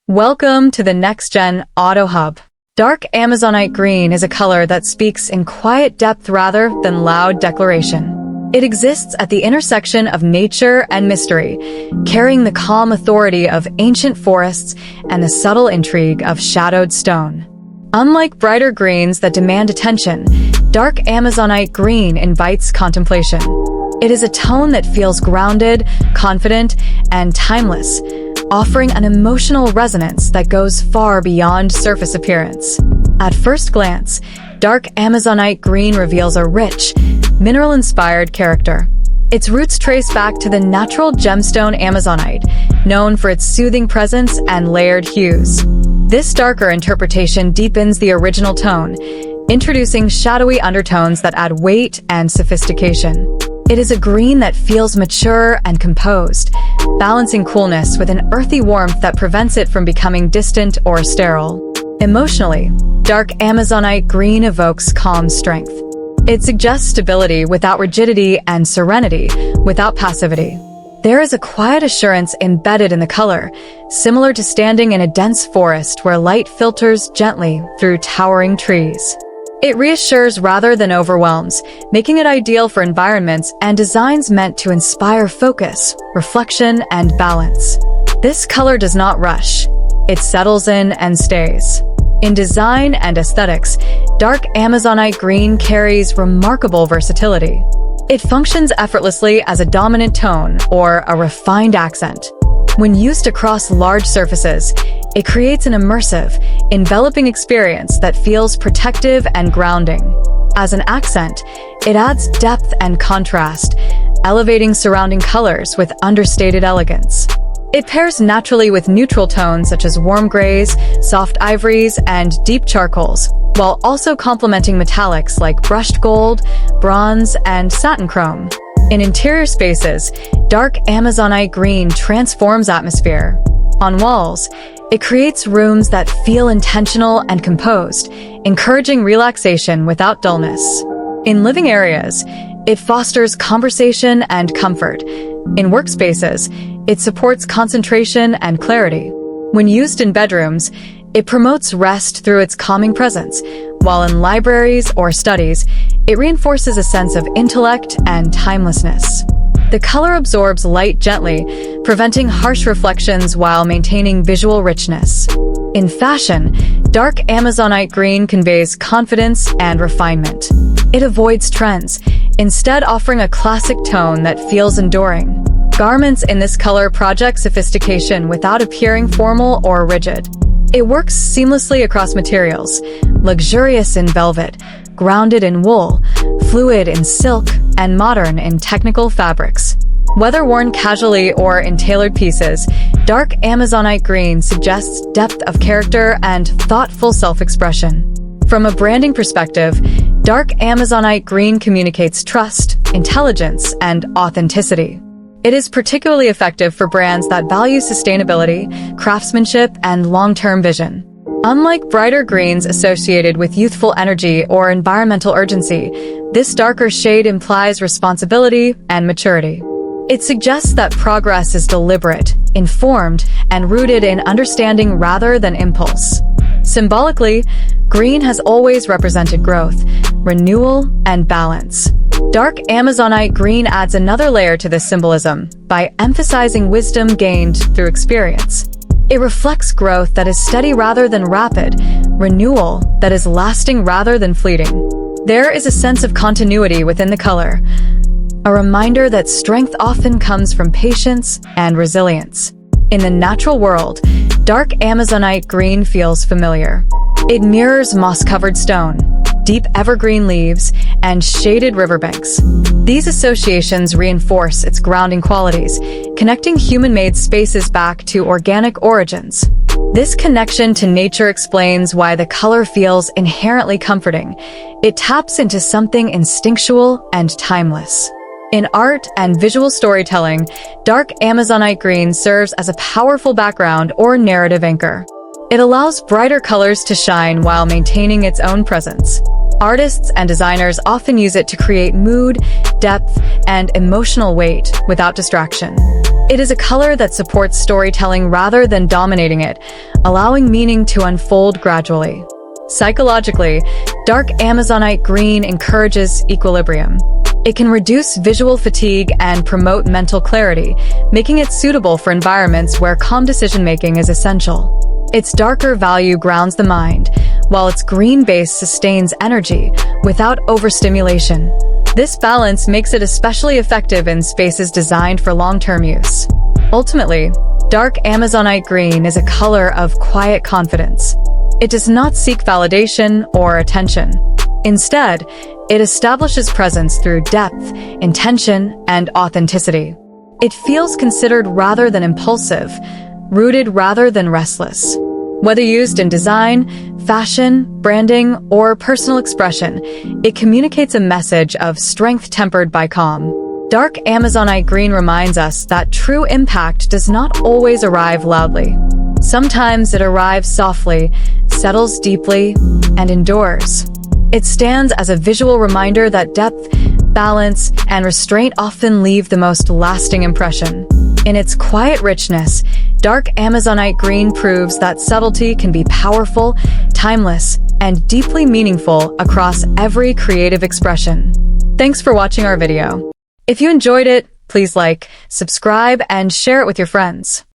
Welcome to the next-gen Auto Hub. Dark Amazonite green is a color that speaks in quiet depth rather than loud declaration. It exists at the intersection of nature and mystery, carrying the calm authority of ancient forests and the subtle intrigue of shadowed stone. Unlike brighter greens that demand attention, dark Amazonite green invites contemplation. It is a tone that feels grounded, confident, and timeless, offering an emotional resonance that goes far beyond surface appearance. At first glance, dark Amazonite green reveals a rich, mineral-inspired character. Its roots trace back to the natural gemstone Amazonite, known for its soothing presence and layered hues. This darker interpretation deepens the original tone, introducing shadowy undertones that add weight and sophistication. It is a green that feels mature and composed, balancing coolness with an earthy warmth that prevents it from becoming distant or sterile. Emotionally, dark Amazonite green evokes calm strength. It suggests stability without rigidity and serenity without passivity. There is a quiet assurance embedded in the color, similar to standing in a dense forest where light filters gently through towering trees. It reassures rather than overwhelms, making it ideal for environments and designs meant to inspire focus, reflection, and balance. This color does not rush. It settles in and stays. In design and aesthetics, dark Amazonite green carries remarkable versatility. It functions effortlessly as a dominant tone or a refined accent. When used across large surfaces, it creates an immersive, enveloping experience that feels protective and grounding. As an accent, it adds depth and contrast, elevating surrounding colors with understated elegance. It pairs naturally with neutral tones such as warm grays, soft ivories, and deep charcoals, while also complementing metallics like brushed gold, bronze, and satin chrome. In interior spaces, dark Amazonite green transforms atmosphere. On walls, it creates rooms that feel intentional and composed, encouraging relaxation without dullness. In living areas, it fosters conversation and comfort. In workspaces, it supports concentration and clarity. When used in bedrooms, it promotes rest through its calming presence, while in libraries or studies, it reinforces a sense of intellect and timelessness. The color absorbs light gently, preventing harsh reflections while maintaining visual richness. In fashion, dark Amazonite green conveys confidence and refinement. It avoids trends, instead offering a classic tone that feels enduring. Garments in this color project sophistication without appearing formal or rigid. It works seamlessly across materials, luxurious in velvet, grounded in wool, fluid in silk, and modern in technical fabrics. Whether worn casually or in tailored pieces, dark Amazonite green suggests depth of character and thoughtful self-expression. From a branding perspective, dark Amazonite green communicates trust, intelligence, and authenticity. It is particularly effective for brands that value sustainability, craftsmanship, and long-term vision. Unlike brighter greens associated with youthful energy or environmental urgency, this darker shade implies responsibility and maturity. It suggests that progress is deliberate, informed, and rooted in understanding rather than impulse. Symbolically, green has always represented growth, renewal, and balance. Dark Amazonite green adds another layer to this symbolism by emphasizing wisdom gained through experience. It reflects growth that is steady rather than rapid, renewal that is lasting rather than fleeting. There is a sense of continuity within the color, a reminder that strength often comes from patience and resilience. In the natural world, dark Amazonite green feels familiar. It mirrors moss-covered stone, deep evergreen leaves, and shaded riverbanks. These associations reinforce its grounding qualities, connecting human-made spaces back to organic origins. This connection to nature explains why the color feels inherently comforting. It taps into something instinctual and timeless. In art and visual storytelling, dark Amazonite green serves as a powerful background or narrative anchor. It allows brighter colors to shine while maintaining its own presence. Artists and designers often use it to create mood, depth, and emotional weight without distraction. It is a color that supports storytelling rather than dominating it, allowing meaning to unfold gradually. Psychologically, dark Amazonite green encourages equilibrium. It can reduce visual fatigue and promote mental clarity, making it suitable for environments where calm decision-making is essential. Its darker value grounds the mind, while its green base sustains energy without overstimulation. This balance makes it especially effective in spaces designed for long-term use. Ultimately, dark Amazonite green is a color of quiet confidence. It does not seek validation or attention. Instead, it establishes presence through depth, intention, and authenticity. It feels considered rather than impulsive, rooted rather than restless. Whether used in design, fashion, branding, or personal expression, it communicates a message of strength tempered by calm. Dark Amazonite green reminds us that true impact does not always arrive loudly. Sometimes it arrives softly, settles deeply, and endures. It stands as a visual reminder that depth, balance, and restraint often leave the most lasting impression. In its quiet richness, dark Amazonite green proves that subtlety can be powerful, timeless, and deeply meaningful across every creative expression. Thanks for watching our video. If you enjoyed it, please like, subscribe, and share it with your friends.